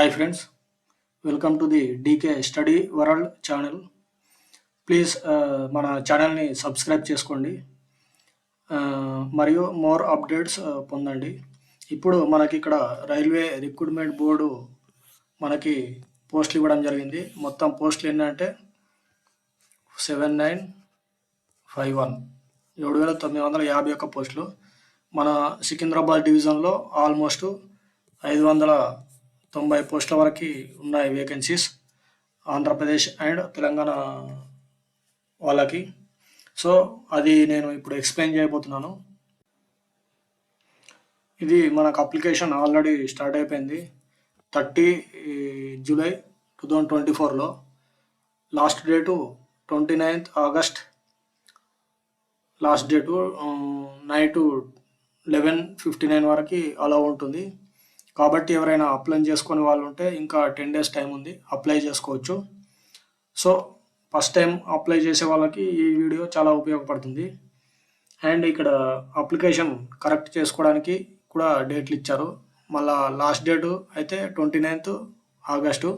Hi friends, welcome to the DK Study World channel. Please మన ఛానల్ని subscribe చేసుకోండి మరియు మోర్ అప్డేట్స్ పొందండి. ఇప్పుడు మనకి ఇక్కడ రైల్వే రిక్రూట్మెంట్ బోర్డు మనకి పోస్టులు ఇవ్వడం జరిగింది. మొత్తం పోస్టులు ఏంటంటే 7951 7,951 పోస్టులు. మన సికింద్రాబాద్ డివిజన్లో ఆల్మోస్ట్ 590 పోస్టుల వరకు ఉన్నాయి వేకెన్సీస్ ఆంధ్రప్రదేశ్ అండ్ తెలంగాణ వాళ్ళకి. సో అది నేను ఇప్పుడు ఎక్స్ప్లెయిన్ చేయబోతున్నాను. ఇది మనకు అప్లికేషన్ ఆల్రెడీ స్టార్ట్ అయిపోయింది 30 జూలై 2024లో. Last date 29th August. Last date night 11:59 వరకు అలా ఉంటుంది. కాబట్టి ఎవరైనా అప్లై చేసుకునే వాళ్ళు ఉంటే ఇంకా 10 days టైం ఉంది, అప్లై చేసుకోవచ్చు. సో ఫస్ట్ టైం అప్లై చేసే వాళ్ళకి ఈ వీడియో చాలా ఉపయోగపడుతుంది. అండ్ ఇక్కడ అప్లికేషన్ కరెక్ట్ చేసుకోవడానికి కూడా డేట్లు ఇచ్చారు. మళ్ళా లాస్ట్ డేటు అయితే 29th ఆగస్టు.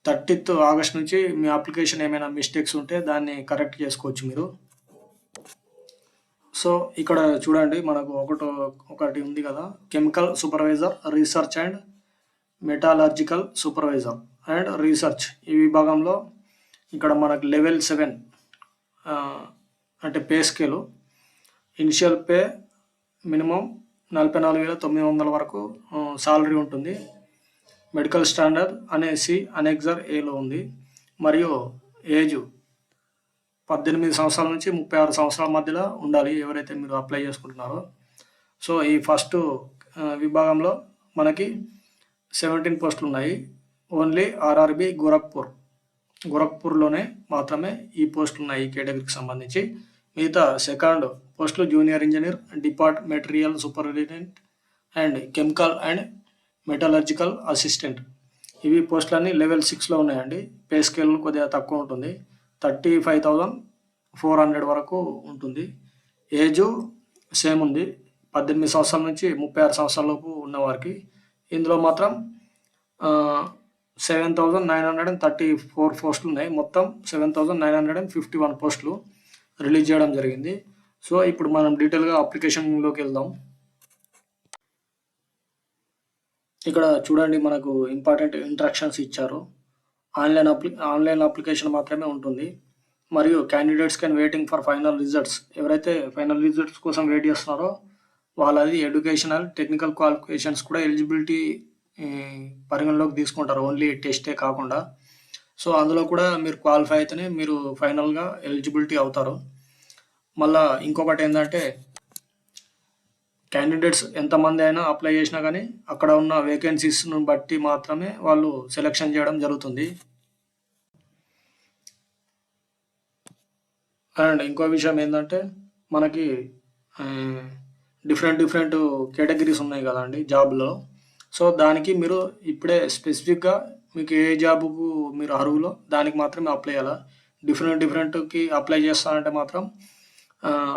30th ఆగస్ట్ నుంచి మీ అప్లికేషన్ ఏమైనా మిస్టేక్స్ ఉంటే దాన్ని కరెక్ట్ చేసుకోవచ్చు మీరు. సో ఇక్కడ చూడండి, మనకు ఒకటి ఉంది కదా, chemical supervisor, research and metallurgical supervisor and research ఈ విభాగంలో ఇక్కడ మనకు లెవెల్ 7 అంటే pay scale. Initial pay minimum 44,900 వరకు సాలరీ ఉంటుంది. మెడికల్ స్టాండర్డ్ అనేసి అనెక్సర్ ఏలో ఉంది. మరియు ఏజ్ 18 సంవత్సరాల నుంచి 36 సంవత్సరాల మధ్యలో ఉండాలి ఎవరైతే మీరు అప్లై చేసుకుంటున్నారో. సో ఈ ఫస్ట్ విభాగంలో మనకి 17 పోస్టులు ఉన్నాయి. ఓన్లీ ఆర్ఆర్బి గోరఖ్పూర్లోనే మాత్రమే ఈ పోస్టులు ఉన్నాయి ఈ కేటగిరీకి సంబంధించి. మిగతా సెకండ్ పోస్టులు junior engineer, depart material superintendent and chemical and metallurgical assistant, ఇవి పోస్టులన్నీ లెవెల్ 6లో ఉన్నాయండి. పే స్కేల్ కొద్దిగా తక్కువ ఉంటుంది, 35,400 వరకు ఉంటుంది. ఏజ్ సేమ్ ఉంది, 18 సంవత్సరాల నుంచి 36 సంవత్సరాల లోపు ఉన్నవారికి. ఇందులో మాత్రం 7,934 పోస్టులు ఉన్నాయి. మొత్తం 7,951 పోస్టులు రిలీజ్ చేయడం జరిగింది. సో ఇప్పుడు మనం డీటెయిల్గా అప్లికేషన్లోకి వెళ్దాం. ఇక్కడ చూడండి, మనకు ఇంపార్టెంట్ ఇంస్ట్రక్షన్స్ ఇచ్చారు. ఆన్లైన్ అప్లికేషన్ మాత్రమే ఉంటుంది. మరియు candidates can waiting for final results, ఎవరైతే ఫైనల్ రిజల్ట్స్ కోసం వెయిట్ చేస్తున్నారో వాళ్ళది ఎడ్యుకేషనల్ టెక్నికల్ క్వాలిఫికేషన్స్ కూడా ఎలిజిబిలిటీ పరిగణలోకి తీసుకుంటారు, ఓన్లీ టెస్టే కాకుండా. సో అందులో కూడా మీరు క్వాలిఫై అయితేనే మీరు ఫైనల్గా ఎలిజిబిలిటీ అవుతారు. మళ్ళా ఇంకొకటి ఏంటంటే, క్యాండిడేట్స్ ఎంతమంది అయినా అప్లై చేసినా కానీ అక్కడ ఉన్న వేకెన్సీస్ను బట్టి మాత్రమే వాళ్ళు సెలెక్షన్ చేయడం జరుగుతుంది. అండ్ ఇంకో విషయం ఏంటంటే, మనకి డిఫరెంట్ కేటగిరీస్ ఉన్నాయి కదండి జాబ్లో. సో దానికి మీరు ఇప్పుడే స్పెసిఫిక్గా మీకు ఏ జాబుకు మీరు అర్హులో దానికి మాత్రమే అప్లై చేయాలి. డిఫరెంట్కి అప్లై చేస్తానంటే మాత్రం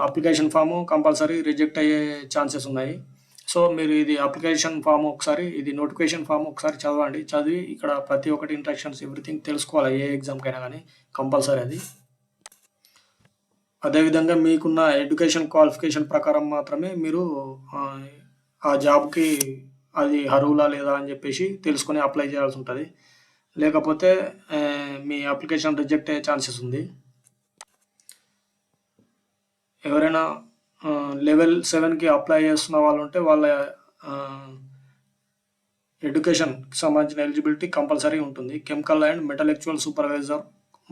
అప్లికేషన్ ఫాము కంపల్సరీ రిజెక్ట్ అయ్యే ఛాన్సెస్ ఉన్నాయి. సో మీరు ఇది అప్లికేషన్ ఫామ్ ఒకసారి, ఇది నోటిఫికేషన్ ఫామ్ ఒకసారి చదవండి. చదివి ఇక్కడ ప్రతి ఒక్కటి ఇంస్ట్రక్షన్స్ ఎవ్రీథింగ్ తెలుసుకోవాలి. ఏ ఎగ్జామ్కైనా కానీ కంపల్సరీ అది. అదేవిధంగా మీకున్న ఎడ్యుకేషన్ క్వాలిఫికేషన్ ప్రకారం మాత్రమే మీరు ఆ జాబ్కి అది అర్హులా లేదా అని చెప్పేసి తెలుసుకొని అప్లై చేయాల్సి ఉంటుంది. లేకపోతే మీ అప్లికేషన్ రిజెక్ట్ అయ్యే ఛాన్సెస్ ఉంది. ఎవరైనా లెవెల్ 7కి అప్లై చేస్తున్న వాళ్ళు ఉంటే వాళ్ళ ఎడ్యుకేషన్కి సంబంధించిన ఎలిజిబిలిటీ కంపల్సరీ ఉంటుంది. కెమికల్ అండ్ మెటలెక్చువల్ సూపర్వైజర్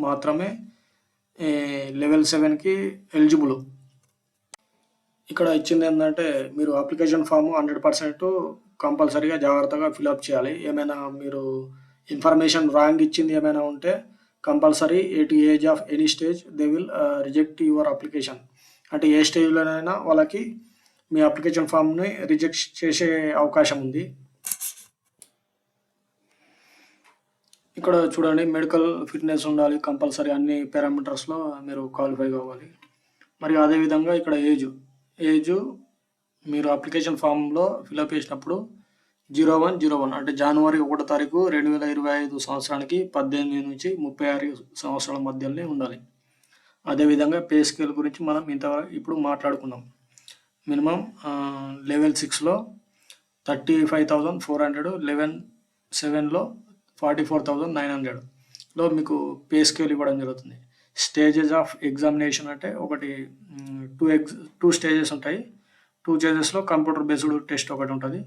మాత్రమే లెవెల్ 7కి ఎలిజిబుల్. ఇక్కడ ఇచ్చింది ఏంటంటే, మీరు అప్లికేషన్ ఫామ్ 100% కంపల్సరీగా జాగ్రత్తగా ఫిలప్ చేయాలి. ఏమైనా మీరు ఇన్ఫర్మేషన్ రాంగ్ ఇచ్చింది ఏమైనా ఉంటే compulsory at age of any stage they will reject your application. అంటే ఏ స్టేజ్లోనైనా వాళ్ళకి మీ అప్లికేషన్ ఫామ్ని రిజెక్ట్ చేసే అవకాశం ఉంది. ఇక్కడ చూడండి, మెడికల్ ఫిట్నెస్ ఉండాలి కంపల్సరీ, అన్ని పారామీటర్స్లో మీరు క్వాలిఫై కావాలి. మరియు అదేవిధంగా ఇక్కడ ఏజ్ మీరు అప్లికేషన్ ఫామ్లో ఫిలప్ చేసినప్పుడు 01/01 అంటే జనవరి 1 తారీఖు 2025 సంవత్సరానికి 18 నుంచి 36 సంవత్సరాల మధ్యలోనే ఉండాలి. అదేవిధంగా పే స్కేల్ గురించి మనం ఇప్పుడు మాట్లాడుకుందాం. మినిమం లెవెల్ 6లో 35,400, లెవెల్ 7లో 44,900లో మీకు పే స్కేల్ ఇవ్వడం జరుగుతుంది. స్టేజెస్ ఆఫ్ ఎగ్జామినేషన్ అంటే ఒకటి 2 స్టేజెస్ ఉంటాయి. 2 స్టేజెస్లో కంప్యూటర్ బేస్డ్ టెస్ట్ ఒకటి ఉంటుంది,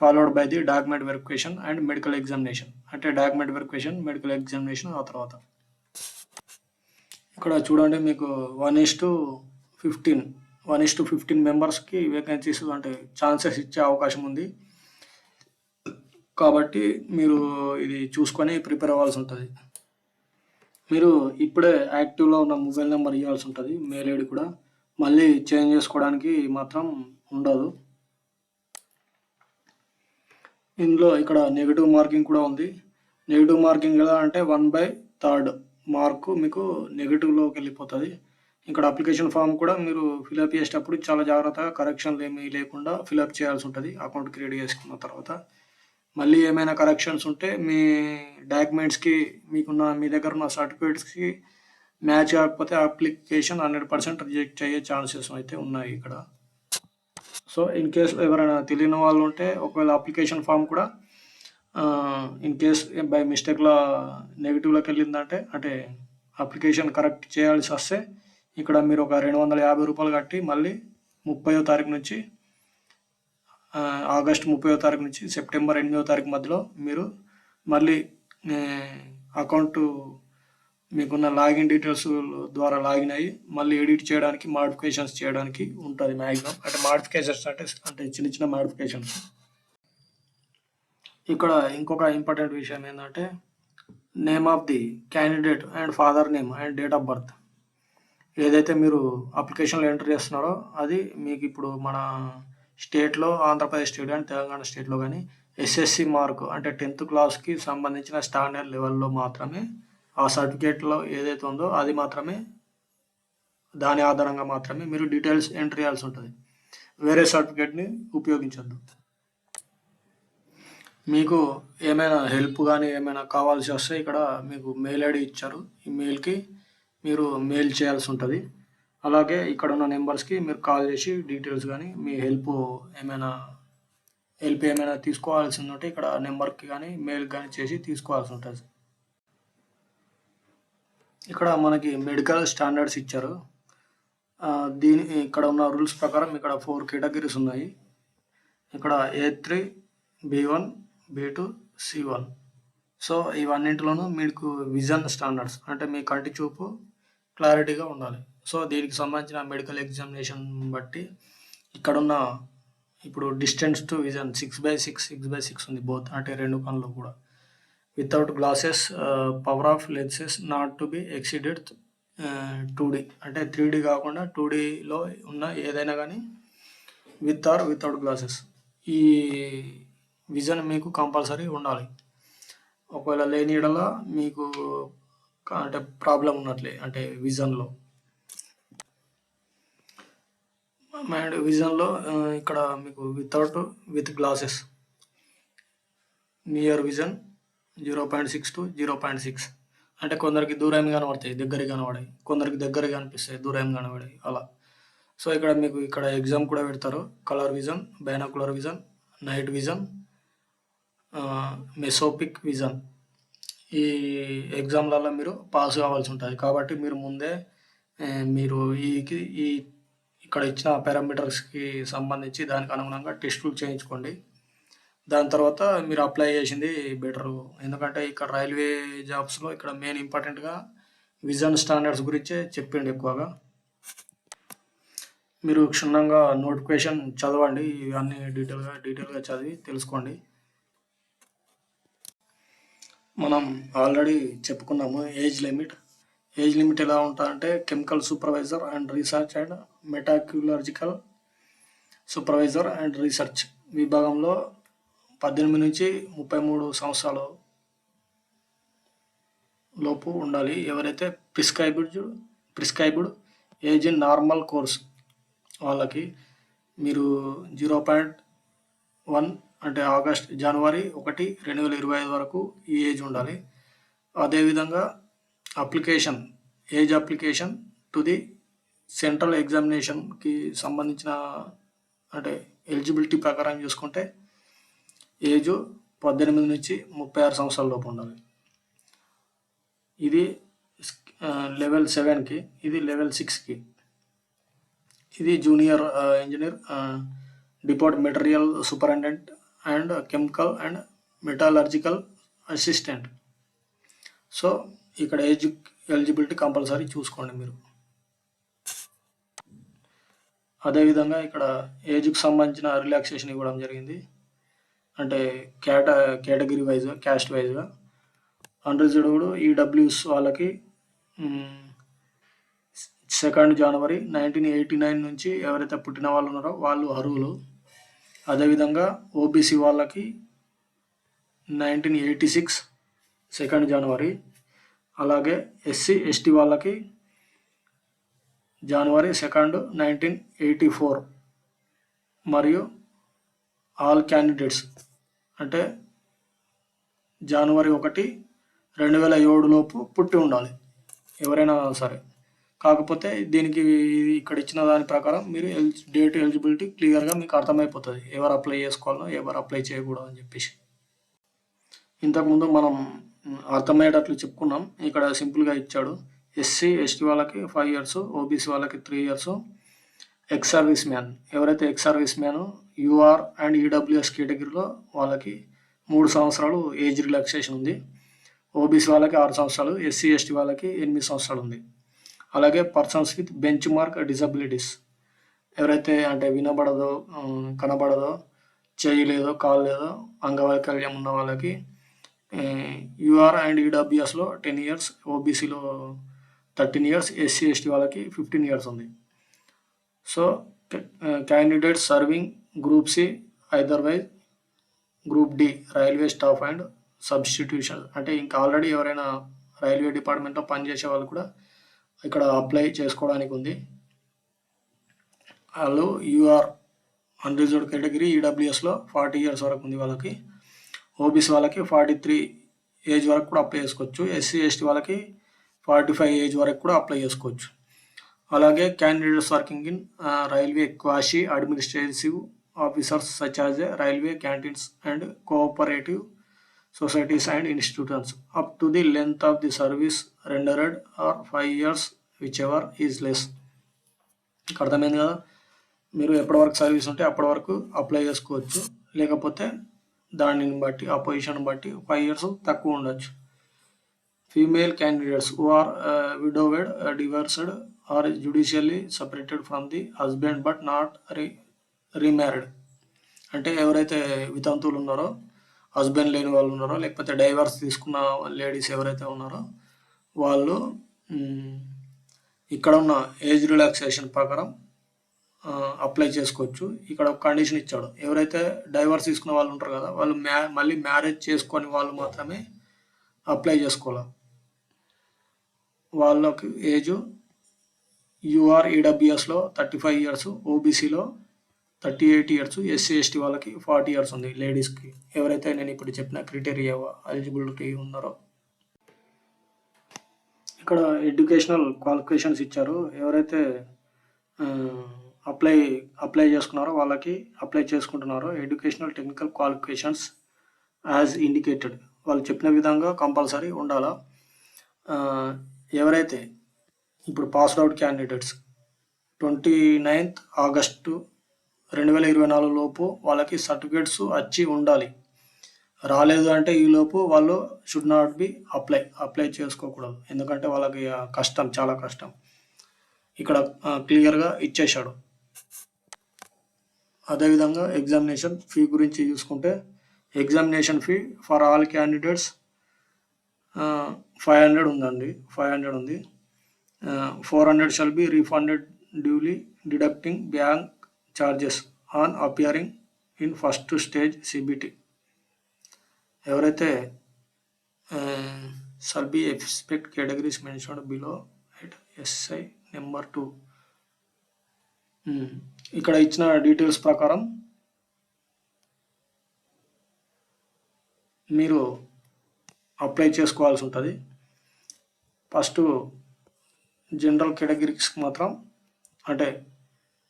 followed by the document verification and medical examination. అంటే డాక్యుమెంట్ వెరిఫికేషన్, మెడికల్ ఎగ్జామినేషన్ ఆ తర్వాత. ఇక్కడ చూడండి మీకు 1:15 మెంబర్స్కి వేకెన్సీస్ అంటే ఛాన్సెస్ ఇచ్చే అవకాశం ఉంది. కాబట్టి మీరు ఇది చూసుకొని ప్రిపేర్ అవ్వాల్సి ఉంటుంది. మీరు ఇప్పుడే యాక్టివ్లో ఉన్న మొబైల్ నెంబర్ ఇవ్వాల్సి ఉంటుంది, మెయిల్ ఐడి కూడా. మళ్ళీ చేంజ్ చేసుకోవడానికి మాత్రం ఉండదు. ఇందులో ఇక్కడ నెగిటివ్ మార్కింగ్ కూడా ఉంది. నెగిటివ్ మార్కింగ్ ఎలా అంటే 1/3 మార్కు మీకు నెగిటివ్లోకి వెళ్ళిపోతుంది. ఇక్కడ అప్లికేషన్ ఫామ్ కూడా మీరు ఫిలప్ చేసేటప్పుడు చాలా జాగ్రత్తగా కరెక్షన్లు ఏమీ లేకుండా ఫిలప్ చేయాల్సి ఉంటుంది. అకౌంట్ క్రియేట్ చేసుకున్న తర్వాత మళ్ళీ ఏమైనా కరెక్షన్స్ ఉంటే మీ డాక్యుమెంట్స్కి మీ దగ్గర ఉన్న సర్టిఫికేట్స్కి మ్యాచ్ కాకపోతే అప్లికేషన్ 100% రిజెక్ట్ అయ్యే ఛాన్సెస్ అయితే ఉన్నాయి ఇక్కడ. సో ఇన్ కేస్ ఎవరైనా తెలియని వాళ్ళు ఉంటే ఒకవేళ అప్లికేషన్ ఫామ్ కూడా ఇన్ కేస్ బై మిస్టేక్లో నెగిటివ్లోకి వెళ్ళిందంటే అంటే అప్లికేషన్ కరెక్ట్ చేయాల్సి వస్తే ఇక్కడ మీరు ఒక 250 రూపాయలు కట్టి మళ్ళీ 30వ తారీఖు నుంచి ఆగస్టు 30వ తారీఖు నుంచి సెప్టెంబర్ 8వ తారీఖు మధ్యలో మీరు మళ్ళీ అకౌంట్ మీకున్న లాగిన్ డీటెయిల్స్ ద్వారా లాగిన్ అయ్యి మళ్ళీ ఎడిట్ చేయడానికి, మాడిఫికేషన్స్ చేయడానికి ఉంటుంది మ్యాక్సిమం. అంటే మాడిఫికేషన్స్ అంటే చిన్న చిన్న మాడిఫికేషన్స్. ఇక్కడ ఇంకొక ఇంపార్టెంట్ విషయం ఏంటంటే name of the candidate and father name and date of birth ఏదైతే మీరు అప్లికేషన్లో ఎంటర్ చేస్తున్నారో అది మీకు ఇప్పుడు మన స్టేట్లో ఆంధ్రప్రదేశ్ స్టేట్ కానీ తెలంగాణ స్టేట్లో కానీ ఎస్ఎస్సి మార్కు అంటే 10th క్లాస్కి సంబంధించిన స్టాండర్డ్ లెవెల్లో మాత్రమే ఆ సర్టిఫికేట్లో ఏదైతే ఉందో అది మాత్రమే, దాని ఆధారంగా మాత్రమే మీరు డీటెయిల్స్ ఎంటర్ చేయాల్సి ఉంటుంది. వేరే సర్టిఫికేట్ని ఉపయోగించద్దు. మీకు ఏమైనా హెల్ప్ కానీ ఏమైనా కావాల్సి వస్తే ఇక్కడ మీకు మెయిల్ ఐడి ఇచ్చారు, ఈ మెయిల్కి మీరు మెయిల్ చేయాల్సి ఉంటుంది. అలాగే ఇక్కడ ఉన్న నెంబర్స్కి మీరు కాల్ చేసి డీటెయిల్స్ కానీ మీ హెల్ప్ ఏమైనా తీసుకోవాల్సి ఉంటే ఇక్కడ నెంబర్కి కానీ మెయిల్ కానీ చేసి తీసుకోవాల్సి ఉంటుంది. ఇక్కడ మనకి మెడికల్ స్టాండర్డ్స్ ఇచ్చారు. ఇక్కడ ఉన్న రూల్స్ ప్రకారం ఇక్కడ 4 కేటగిరీస్ ఉన్నాయి. ఇక్కడ A3, B1, B2, C1. So ఇవన్నింటిలోనూ మీకు విజన్ స్టాండర్డ్స్ అంటే మీ కంటి చూపు క్లారిటీగా ఉండాలి. సో దీనికి సంబంధించిన మెడికల్ ఎగ్జామినేషన్ బట్టి ఇక్కడున్న ఇప్పుడు డిస్టెన్స్ టు విజన్ 6/6 ఉంది బోత్, అంటే 2 కళ్ళు కూడా. Without glasses, power of lenses not to be exceeded 2D అంటే 3D కాకుండా 2Dలో ఉన్న ఏదైనా కానీ విత్ ఆర్ వితౌట్ గ్లాసెస్ ఈ విజన్ మీకు కంపల్సరీ ఉండాలి. ఒకవేళ లేని యెడల మీకు అంటే ప్రాబ్లం ఉన్నట్లే అంటే విజన్లో. అండ్ విజన్లో ఇక్కడ మీకు with glasses near vision 0.6 to 0.6 అంటే కొందరికి దూరం కనబడతాయి, దగ్గరికి కనబడాయి, కొందరికి దగ్గర కనిపిస్తాయి, దూరం కనబడాయి అలా. సో ఇక్కడ మీకు ఇక్కడ ఎగ్జామ్ కూడా పెడతారు, colour vision, binocular vision, night vision, mesopic vision. ఈ ఎగ్జామ్లలో మీరు పాస్ కావాల్సి ఉంటుంది. కాబట్టి మీరు ముందే మీరు ఈ ఇక్కడ ఇచ్చిన పారామీటర్స్కి సంబంధించి దానికి అనుగుణంగా టెస్టులు చేయించుకోండి. దాని తర్వాత మీరు అప్లై చేసింది బెటరు. ఎందుకంటే ఇక్కడ రైల్వే జాబ్స్లో ఇక్కడ మెయిన్ ఇంపార్టెంట్గా విజన్ స్టాండర్డ్స్ గురించే చెప్పిండు ఎక్కువగా. మీరు క్షుణ్ణంగా నోటిఫికేషన్ చదవండి, ఇవన్నీ డీటెయిల్గా చదివి తెలుసుకోండి. మనం ఆల్రెడీ చెప్పుకున్నాము ఏజ్ లిమిట్ ఎలా ఉంటుందంటే chemical supervisor and research and metallurgical supervisor and research విభాగంలో 18 నుంచి 33 సంవత్సరాల లోపు ఉండాలి. ఎవరైతే prescribed age in normal course వాళ్ళకి మీరు 0.1 అంటే జనవరి 1, 2025 వరకు ఈ ఏజ్ ఉండాలి. అదేవిధంగా age application to the central ఎగ్జామినేషన్కి సంబంధించిన అంటే ఎలిజిబిలిటీ ప్రకారం చూసుకుంటే ఏజ్ 18 నుంచి 36 సంవత్సరాల లోపు ఉండాలి. ఇది లెవెల్ 7కి, ఇది లెవెల్ 6కి. ఇది junior engineer, depot material superintendent and chemical and metallurgical assistant. So ఇక్కడ ఏజ్ ఎలిజిబిలిటీ కంపల్సరీ చూసుకోండి మీరు. అదేవిధంగా ఇక్కడ ఏజ్కి సంబంధించిన రిలాక్సేషన్ ఇవ్వడం జరిగింది. అంటే కేటగిరీ వైజ్గా, క్యాస్ట్ వైజ్గా అన్రిజర్వ్డ్ ఈడబ్ల్యూస్ వాళ్ళకి 2 జనవరి 1989 నుంచి ఎవరైతే పుట్టిన వాళ్ళు ఉన్నారో వాళ్ళు అర్హులు. అదేవిధంగా ఓబీసీ వాళ్ళకి 1986 2 జనవరి. అలాగే ఎస్సీ ఎస్టీ వాళ్ళకి జనవరి 2, 1984. మరియు ఆల్ క్యాండిడేట్స్ అంటే జనవరి 1, 2007 లోపు పుట్టి ఉండాలి ఎవరైనా సరే. కాకపోతే దీనికి ఇక్కడ ఇచ్చిన దాని ప్రకారం మీరు డేట్ ఎలిజిబిలిటీ క్లియర్గా మీకు అర్థమైపోతుంది, ఎవరు అప్లై చేసుకోవాలో ఎవరు అప్లై చేయకూడదు అని చెప్పేసి. ఇంతకుముందు మనం అర్థమయ్యేటట్లు చెప్పుకున్నాం. ఇక్కడ సింపుల్గా ఇచ్చాడు. ఎస్సీ ఎస్టీ వాళ్ళకి 5 years, ఓబీసీ వాళ్ళకి 3 years. ఎక్స్ సర్వీస్ మ్యాన్, ఎవరైతే ex service man UR and EWS కేటగిరీలో వాళ్ళకి 3 సంవత్సరాలు ఏజ్ రిలాక్సేషన్ ఉంది. ఓబీసీ వాళ్ళకి 6 సంవత్సరాలు, ఎస్సీ ఎస్టీ వాళ్ళకి 8 సంవత్సరాలు ఉంది. అలాగే persons with bench mark disabilities, ఎవరైతే అంటే వినబడదో, కనబడదో, చేయి లేదో, కాలు లేదో, అంగవైకల్యం ఉన్న వాళ్ళకి యూఆర్ అండ్ ఈడబ్ల్యూఎస్లో 10 years, ఓబీసీలో 13 years, ఎస్సీ ఎస్టీ వాళ్ళకి 15 years ఉంది. So candidates serving group C otherwise group D railway staff and substitution, అంటే ఇంకా ఆల్రెడీ ఎవరైనా రైల్వే డిపార్ట్మెంట్లో పనిచేసే వాళ్ళు కూడా ఇక్కడ అప్లై చేసుకోవడానికి ఉంది. వాళ్ళు యూఆర్ అన్రిజర్వ్డ్ కేటగిరీ ఈడబ్ల్యూఎస్లో 40 years వరకు ఉంది వాళ్ళకి. ఓబీసీ వాళ్ళకి 43 ఏజ్ వరకు కూడా అప్లై చేసుకోవచ్చు. ఎస్సీ ఎస్టీ వాళ్ళకి 45 ఏజ్ వరకు కూడా అప్లై చేసుకోవచ్చు. అలాగే candidates working in railway quasi administrative officers such as railway canteens and cooperative societies and institutions up to the length of the service rendered or 5 years whichever is less. అర్థమైంది కదా, మీరు ఎప్పటి వరకు service ఉంటే అప్పటి వరకు apply చేసుకోవచ్చు, లేకపోతే దానిని బట్టి ఆ పొజిషన్ బట్టి 5 years తక్కువ ఉండొచ్చు. Female candidates who are widowed, divorced or judicially separated from the husband but not remarried, అంటే ఎవరైతే వితంతువులు ఉన్నారో, హస్బెండ్ లేని వాళ్ళు ఉన్నారో, లేకపోతే డైవర్స్ తీసుకున్న లేడీస్ ఎవరైతే ఉన్నారో వాళ్ళు ఇక్కడ ఉన్న ఏజ్ రిలాక్సేషన్ ప్రకారం అప్లై చేసుకోవచ్చు. ఇక్కడ ఒక కండిషన్ ఇచ్చాడు, ఎవరైతే డైవర్స్ తీసుకున్న వాళ్ళు ఉంటారు కదా, వాళ్ళు మళ్ళీ మ్యారేజ్ చేసుకొని వాళ్ళు మాత్రమే అప్లై చేసుకోవాలి. వాళ్ళకి ఏజ్ యూఆర్ ఈడబ్ల్యూఎస్లో 35 years, ఓబీసీలో 38 years, ఎస్సీ ఎస్టీ వాళ్ళకి 40 years ఉంది లేడీస్కి, ఎవరైతే నేను ఇప్పుడు చెప్పిన క్రైటీరియా ఎలిజిబిలిటీ ఉన్నారో. ఇక్కడ ఎడ్యుకేషనల్ క్వాలిఫికేషన్స్ ఇచ్చారు. ఎవరైతే అప్లై చేసుకున్నారో వాళ్ళకి అప్లై చేసుకుంటున్నారో educational technical qualifications as indicated వాళ్ళు చెప్పిన విధంగా కంపల్సరీ ఉండాలా. ఎవరైతే ఇప్పుడు passed out candidates 29th August 2024 లోపు వాళ్ళకి సర్టిఫికేట్స్ వచ్చి ఉండాలి. రాలేదు అంటే ఈ లోపు వాళ్ళు షుడ్ నాట్ బి అప్లై చేసుకోకూడదు, ఎందుకంటే వాళ్ళకి కష్టం, చాలా కష్టం. ఇక్కడ క్లియర్గా ఇచ్చేశాడు. అదేవిధంగా ఎగ్జామినేషన్ ఫీ గురించి చూసుకుంటే examination fee for all candidates 500 ఉందండి, 500 ఉంది. 400 shall be refunded duly deducting bank charges on appearing in first stage CBT. ఎవరైతే shall be expect categories mentioned below at SI number 2. ఇక్కడ ఇచ్చిన డీటెయిల్స్ ప్రకారం మీరు అప్లై చేసుకోవాల్సి ఉంటుంది. ఫస్ట్ జనరల్ కేటగిరీస్ మాత్రం అంటే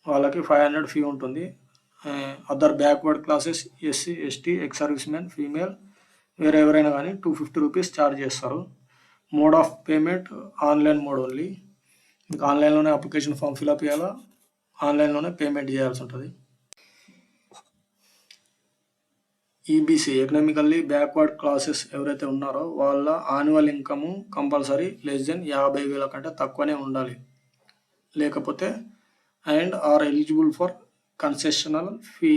వాళ్ళకి 500 ఫీ ఉంటుంది. Other backward classes SC, ST, ex service men, female వేరే ఎవరైనా కానీ 250 రూపీస్ ఛార్జ్ చేస్తారు. Mode of payment online mode only. మీకు ఆన్లైన్లోనే అప్లికేషన్ ఫామ్ ఫిల్అప్ చేయాలా, ఆన్లైన్లోనే పేమెంట్ చేయాల్సి ఉంటుంది. ఈబీసీ ఎకనామికల్లీ బ్యాక్వర్డ్ క్లాసెస్ ఎవరైతే ఉన్నారో వాళ్ళ annual income compulsory less than 50,000 కంటే తక్కువనే ఉండాలి. లేకపోతే and are eligible for concessional fee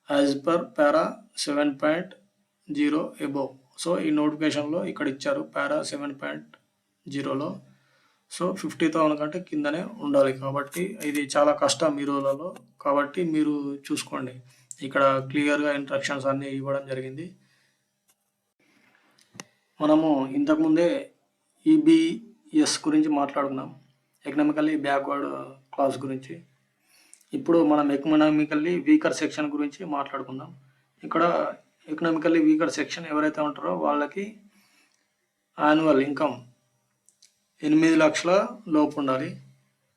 as per para 7.0 above. So ఈ నోటిఫికేషన్లో ఇక్కడ ఇచ్చారు పారా 7.0లో. సో 50,000 కంటే కిందనే ఉండాలి. కాబట్టి ఇది చాలా కష్టం ఈ రోజులలో. కాబట్టి మీరు చూసుకోండి, ఇక్కడ క్లియర్గా ఇన్స్ట్రక్షన్స్ అన్నీ ఇవ్వడం జరిగింది. మనము ఇంతకుముందే ఈబిఎస్ గురించి మాట్లాడుకున్నాం, ఎకనామికల్లీ బ్యాక్వర్డ్ క్లాస్ గురించి. ఇప్పుడు మనం ఎకనామికల్లీ వీకర్ సెక్షన్ గురించి మాట్లాడుకుందాం. ఇక్కడ ఎకనామికల్లీ వీకర్ సెక్షన్ ఎవరైతే ఉంటారో వాళ్ళకి యాన్యువల్ ఇన్కమ్ 8 లక్షల లోపు ఉండాలి.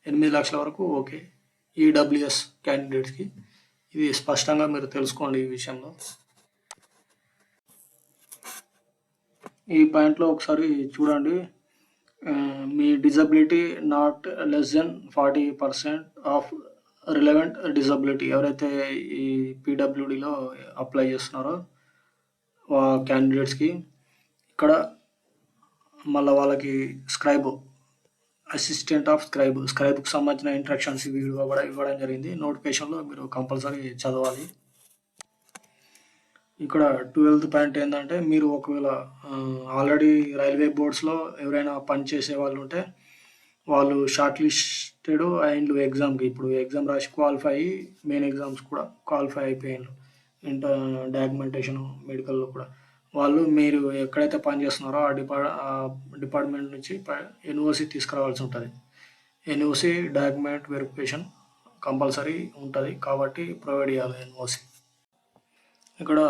8 లక్షల వరకు ఓకే ఈడబ్ల్యూఎస్ క్యాండిడేట్స్కి. ఇది స్పష్టంగా మీరు తెలుసుకోండి ఈ విషయంలో. ఈ పాయింట్లో ఒకసారి చూడండి. మీ disability not less than 40% of relevant disability. ఎవరైతే ఈ పీడబ్ల్యూడిలో అప్లై చేస్తున్నారో క్యాండిడేట్స్కి ఇక్కడ మళ్ళీ వాళ్ళకి అసిస్టెంట్ ఆఫ్ స్క్రైబ్కి సంబంధించిన ఇన్స్ట్రక్షన్స్ వీడియో కూడా ఇవ్వడం జరిగింది. నోటిఫికేషన్లో మీరు కంపల్సరీ చదవాలి. ఇక్కడ 12th పాయింట్ ఏంటంటే, మీరు ఒకవేళ ఆల్రెడీ రైల్వే బోర్డ్స్లో ఎవరైనా పనిచేసే వాళ్ళు ఉంటే వాళ్ళు షార్ట్ లిస్టెడ్ అండ్ ఎగ్జామ్కి ఇప్పుడు ఎగ్జామ్ రాసి క్వాలిఫై అయ్యి మెయిన్ ఎగ్జామ్స్ కూడా క్వాలిఫై అయిపోయారు. డాక్యుమెంటేషన్ మెడికల్లో కూడా వాళ్ళు మీరు ఎక్కడైతే పని చేస్తున్నారో ఆ డిపార్ట్మెంట్ నుంచి ఎన్ఓసి తీసుకురావాల్సి ఉంటుంది. ఎన్ఓసి డాక్యుమెంట్ వెరిఫికేషన్ కంపల్సరీ ఉంటుంది కాబట్టి ప్రొవైడ్ చేయాలి ఎన్ఓసి. ఇక్కడ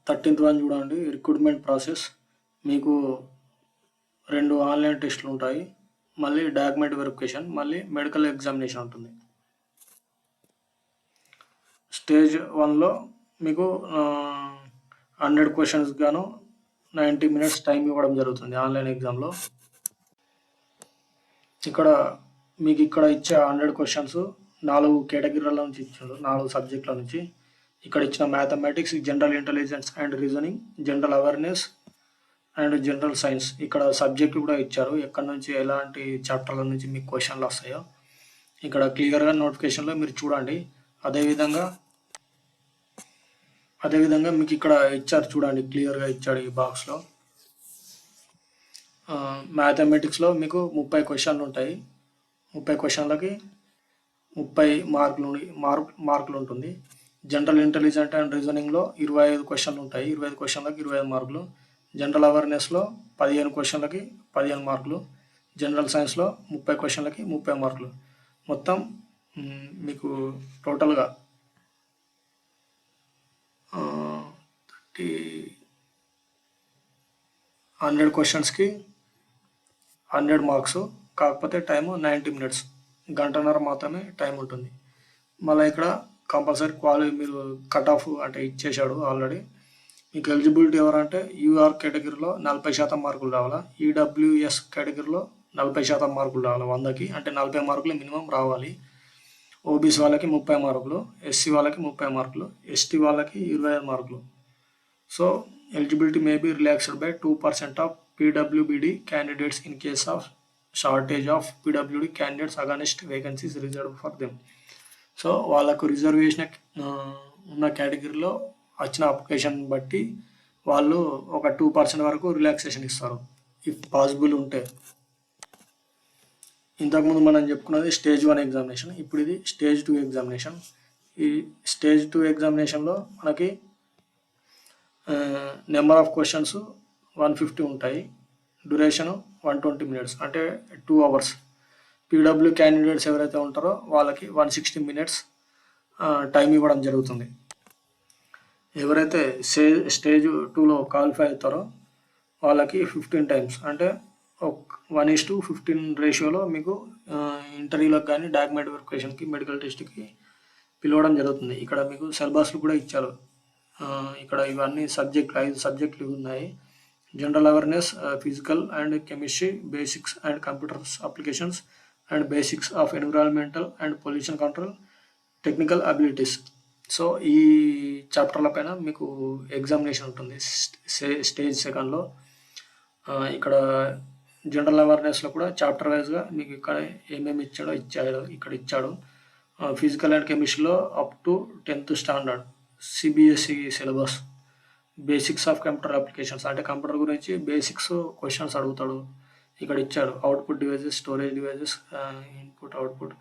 13th వన్ చూడండి, రిక్రూట్మెంట్ ప్రాసెస్. మీకు 2 ఆన్లైన్ టెస్టులు ఉంటాయి, మళ్ళీ డాక్యుమెంట్ వెరిఫికేషన్, మళ్ళీ మెడికల్ ఎగ్జామినేషన్ ఉంటుంది. స్టేజ్ 1లో మీకు 100 క్వశ్చన్స్ గాను 90 మినిట్స్ టైం ఇవ్వడం జరుగుతుంది ఆన్లైన్ ఎగ్జామ్లో. మీకు ఇక్కడ ఇచ్చే 100 క్వశ్చన్స్ 4 కేటగిరీల నుంచి ఇచ్చారు, 4 సబ్జెక్టుల నుంచి. ఇక్కడ ఇచ్చిన mathematics, general intelligence and reasoning, general awareness and general science. ఇక్కడ సబ్జెక్ట్ కూడా ఇచ్చారు, ఎక్కడి నుంచి ఎలాంటి చాప్టర్ల నుంచి మీకు క్వశ్చన్లు వస్తాయో ఇక్కడ క్లియర్గా నోటిఫికేషన్లో మీరు చూడండి. అదేవిధంగా మీకు ఇక్కడ ఇచ్చారు చూడండి, క్లియర్గా ఇచ్చాడు ఈ బాక్స్లో. మ్యాథమెటిక్స్లో మీకు 30 క్వశ్చన్లు ఉంటాయి. 30 క్వశ్చన్లకి 30 మార్కులు ఉంటుంది. జనరల్ ఇంటెలిజెంట్ అండ్ రీజనింగ్లో 25 క్వశ్చన్లు ఉంటాయి. 25 క్వశ్చన్లకి 25 మార్కులు. జనరల్ అవేర్నెస్లో 15 క్వశ్చన్లకి 15 మార్కులు. జనరల్ సైన్స్లో 30 క్వశ్చన్లకి 30 మార్కులు. మొత్తం మీకు టోటల్గా 100 క్వశ్చన్స్కి 100 మార్క్స్. కాకపోతే టైము 90 మినిట్స్, గంటన్నర మాత్రమే టైం ఉంటుంది. మళ్ళీ ఇక్కడ కంపల్సరీ మీరు కట్ ఆఫ్ అంటే ఇచ్చేసాడు ఆల్రెడీ. మీకు ఎలిజిబిలిటీ ఎవరంటే యూఆర్ కేటగిరీలో 40% మార్కులు రావాలా, ఈడబ్ల్యూఎస్ కేటగిరీలో 40% మార్కులు రావాలి 100కి, అంటే 40 మార్కులు మినిమం రావాలి. ఓబీసీ వాళ్ళకి 30 మార్కులు, ఎస్సీ వాళ్ళకి 30 మార్కులు, ఎస్టీ వాళ్ళకి 25 మార్కులు. So eligibility may be relaxed by 2% of PWBD candidates in case of shortage of PWD candidates అగానెస్ట్ vacancies reserved for them. So వాళ్ళకు రిజర్వేషన్ ఉన్న కేటగిరీలో వచ్చిన అప్లికేషన్ బట్టి వాళ్ళు ఒక 2% వరకు రిలాక్సేషన్ ఇస్తారు ఇఫ్ పాసిబుల్ ఉంటే. ఇంతకుముందు మనం చెప్పుకున్నది స్టేజ్ 1 ఎగ్జామినేషన్, ఇప్పుడు ఇది స్టేజ్ 2 ఎగ్జామినేషన్. ఈ స్టేజ్ 2 ఎగ్జామినేషన్లో మనకి నెంబర్ ఆఫ్ క్వశ్చన్స్ 150 ఉంటాయి, డ్యూరేషను 120 మినిట్స్ అంటే 2 అవర్స్. పీడబ్ల్యూ క్యాండిడేట్స్ ఎవరైతే ఉంటారో వాళ్ళకి 160 మినిట్స్ టైం ఇవ్వడం జరుగుతుంది. ఎవరైతే స్టేజ్ 2లో క్వాలిఫై అవుతారో వాళ్ళకి 15 టైమ్స్ అంటే 1:15 రేషియోలో మీకు ఇంటర్వ్యూలకు కానీ డాక్యుమెంట్ వెరిఫికేషన్కి మెడికల్ టెస్ట్కి పిలవడం జరుగుతుంది. ఇక్కడ మీకు సిలబస్లు కూడా ఇచ్చారు. ఇక్కడ ఇవన్నీ 5 సబ్జెక్టులు ఉన్నాయి. General awareness, physical and chemistry, basics and computers applications and basics of environmental and pollution control, technical abilities. So ఈ చాప్టర్ల పైన మీకు ఎగ్జామినేషన్ ఉంటుంది స్టేజ్ 2లో. ఇక్కడ జనరల్ అవేర్నెస్లో కూడా చాప్టర్ వైజ్గా మీకు ఇక్కడ ఏమేమి ఇక్కడ ఇచ్చాడు. ఫిజికల్ అండ్ కెమిస్ట్రీలో up to 10th standard CBSE syllabus. Basics of computer applications అంటే కంప్యూటర్ గురించి బేసిక్స్ క్వశ్చన్స్ అడుగుతాడు. ఇక్కడ ఇచ్చాడు output devices, storage devices, input output,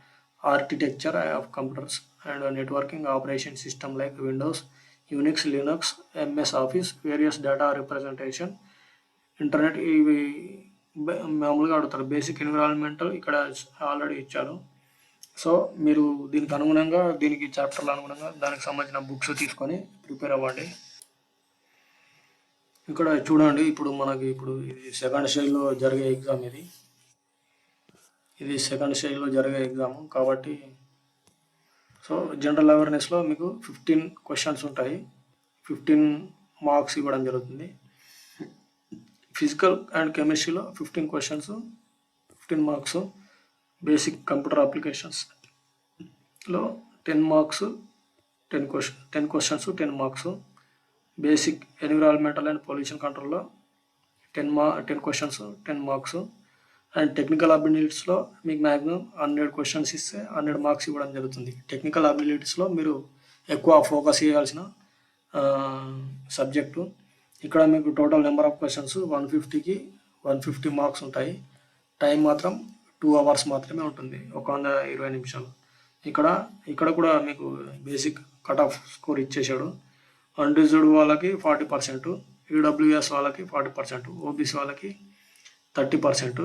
architecture of computers and networking operation system like Windows, Unix, Linux, MS office, various data representation, internet. ఇవి మామూలుగా అడుగుతారు. Basic environmental ఇక్కడ already ఇచ్చారు. సో మీరు దీనికి అనుగుణంగా, దీనికి చాప్టర్ల అనుగుణంగా దానికి సంబంధించిన బుక్స్ తీసుకొని ప్రిపేర్ అవ్వండి. ఇక్కడ చూడండి, ఇప్పుడు ఇది సెకండ్ స్టేజ్లో జరిగే ఎగ్జామ్. ఇది సెకండ్ స్టేజ్లో జరిగే ఎగ్జామ్ కాబట్టి సో జనరల్ అవేర్నెస్లో మీకు 15 క్వశ్చన్స్ ఉంటాయి. 15 మార్క్స్ ఇవ్వడం జరుగుతుంది. ఫిజికల్ అండ్ కెమిస్ట్రీలో 15 క్వశ్చన్స్, 15 మార్క్స్. బేసిక్ కంప్యూటర్ అప్లికేషన్స్లో 10 marks, 10 questions 10 marks. Basic environmental and pollution కంట్రోల్లో 10 క్వశ్చన్స్ 10 మార్క్స్. అండ్ టెక్నికల్ అబిలిటీస్లో మీకు మ్యాక్సిమం 100 క్వశ్చన్స్ ఇస్తే 100 మార్క్స్ ఇవ్వడం జరుగుతుంది. టెక్నికల్ అబిలిటీస్లో మీరు ఎక్కువ ఫోకస్ చేయాల్సిన సబ్జెక్టు. ఇక్కడ మీకు టోటల్ నెంబర్ ఆఫ్ క్వశ్చన్స్ 150కి 150 మార్క్స్ ఉంటాయి. టైం మాత్రం 2 hours మాత్రమే ఉంటుంది, 120 నిమిషాలు. ఇక్కడ కూడా మీకు బేసిక్ కట్ ఆఫ్ స్కోర్ ఇచ్చేసాడు. అన్రిజర్వ్డ్ వాళ్ళకి 40%, ఈడబ్ల్యూఎస్ వాళ్ళకి 40%, ఓబీసీ వాళ్ళకి 30%,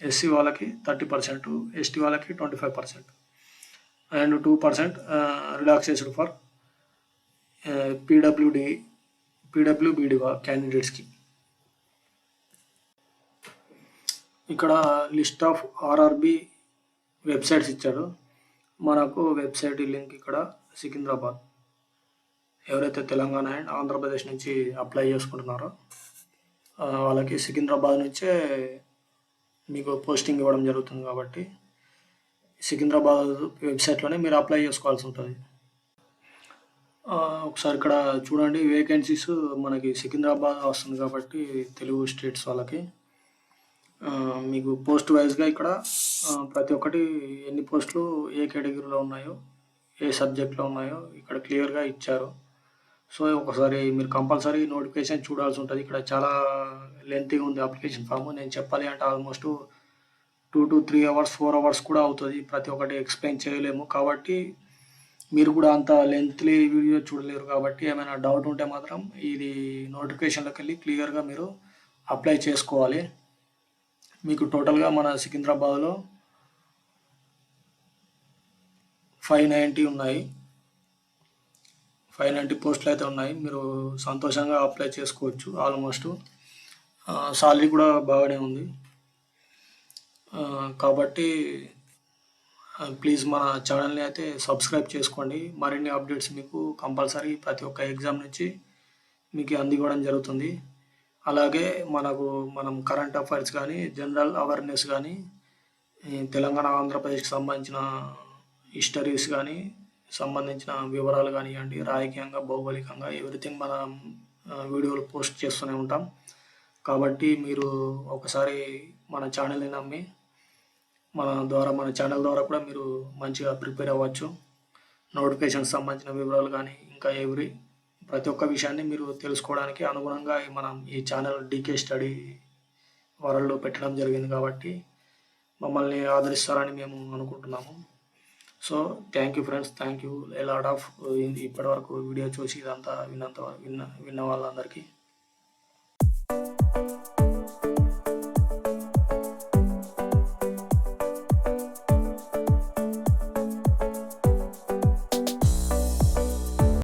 ఎస్సీ వాళ్ళకి 30%, ఎస్టీ వాళ్ళకి 25% అండ్ 2% రిలాక్సేషన్ ఫర్ పీడబ్ల్యూబీడీ క్యాండిడేట్స్కి. ఇక్కడ లిస్ట్ ఆఫ్ ఆర్ఆర్బి వెబ్సైట్స్ ఇచ్చాడు. మనకు వెబ్సైట్ లింక్ ఇక్కడ సికింద్రాబాద్. ఎవరైతే తెలంగాణ అండ్ ఆంధ్రప్రదేశ్ నుంచి అప్లై చేసుకుంటున్నారో వాళ్ళకి సికింద్రాబాద్ నుంచే మీకు పోస్టింగ్ ఇవ్వడం జరుగుతుంది కాబట్టి సికింద్రాబాద్ వెబ్సైట్లోనే మీరు అప్లై చేసుకోవాల్సి ఉంటుంది. ఒకసారి ఇక్కడ చూడండి, వేకెన్సీస్ మనకి సికింద్రాబాద్ వస్తుంది కాబట్టి తెలుగు స్టేట్స్ వాళ్ళకి మీకు పోస్ట్ వైజ్గా ఇక్కడ ప్రతి ఒక్కటి ఎన్ని పోస్టులు ఏ కేటగిరీలో ఉన్నాయో, ఏ సబ్జెక్ట్లో ఉన్నాయో ఇక్కడ క్లియర్గా ఇచ్చారు. సో ఒకసారి మీరు కంపల్సరీ నోటిఫికేషన్ చూడాల్సి ఉంటుంది. ఇక్కడ చాలా లెంతీగా ఉంది అప్లికేషన్ ఫామ్. నేను చెప్పాలి అంటే ఆల్మోస్ట్ 2 to 3 hours 4 hours కూడా అవుతుంది. ప్రతి ఒక్కటి ఎక్స్ప్లెయిన్ చేయలేము కాబట్టి మీరు కూడా అంత లెంత్లీ వీడియో చూడలేరు. కాబట్టి ఏమైనా డౌట్ ఉంటే మాత్రం ఇది నోటిఫికేషన్లోకి వెళ్ళి క్లియర్గా మీరు అప్లై చేసుకోవాలి. మీకు టోటల్గా మన సికింద్రాబాద్లో 590 ఉన్నాయి. 590 పోస్టులు అయితే ఉన్నాయి. మీరు సంతోషంగా అప్లై చేసుకోవచ్చు. ఆల్మోస్ట్ సాలరీ కూడా బాగానే ఉంది. కాబట్టి ప్లీజ్ మన ఛానల్ని అయితే సబ్స్క్రైబ్ చేసుకోండి. మరిన్ని అప్డేట్స్ మీకు కంపల్సరీ ప్రతి ఒక్క ఎగ్జామ్ నుంచి మీకు అందివ్వడం జరుగుతుంది. అలాగే మనం కరెంట్ అఫైర్స్ కానీ, జనరల్ అవేర్నెస్ కానీ, తెలంగాణ ఆంధ్రప్రదేశ్కి సంబంధించిన హిస్టరీస్ కానీ, సంబంధించిన వివరాలు కానివ్వండి, రాజకీయంగా, భౌగోళికంగా ఎవ్రీథింగ్ మనం వీడియోలు పోస్ట్ చేస్తూనే ఉంటాం. కాబట్టి మీరు ఒకసారి మన ఛానల్ని నమ్మి మన ఛానల్ ద్వారా కూడా మీరు మంచిగా ప్రిపేర్ అవ్వచ్చు. నోటిఫికేషన్స్ సంబంధించిన వివరాలు కానీ ఇంకా ప్రతి ఒక్క విషయాన్ని మీరు తెలుసుకోవడానికి అనుగుణంగా మనం ఈ ఛానల్ డీకే స్టడీ వరల్డ్లో పెట్టడం జరిగింది. కాబట్టి మమ్మల్ని ఆదరిస్తారని మేము అనుకుంటున్నాము. So thank you friends, thank you a lot of ఇప్పటివరకు వీడియో చూసి ఇదంతా విన్న వాళ్ళందరికీ.